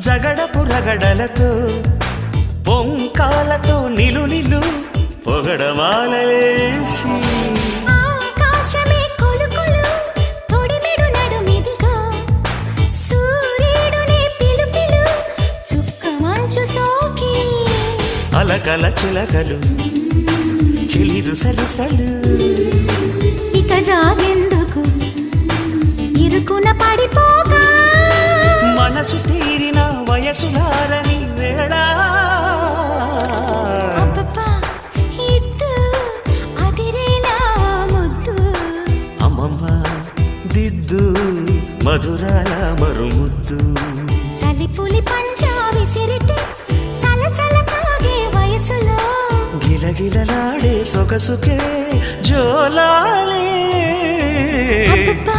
జగడపు రగడలతో పొంకాలతో నిలు నిలు పొగడమాలలేసి ఆకాశమే కొలుకొలు తొడిమెడు నడుమిదిగో సూర్యుడునే పిలుపిలు చుక్క మంచు సోకి అలకల చిలకలు చిలిరు సలసలు ఇక జాగెందుకు ఇరుకున పడిపోగా మనసు తీరిన వయసులారని వేళ అబ్బబ్బా ఇద్దు అదిరేలా ముద్దు అమ్మమ్మ దిద్దు మధురాల మరుముద్దు చలిపులి పంజా విసిరితే సలసల కాగే వయసులో గిలగిలలాడే సొగసుకే జోలాలే అబ్బబ్బా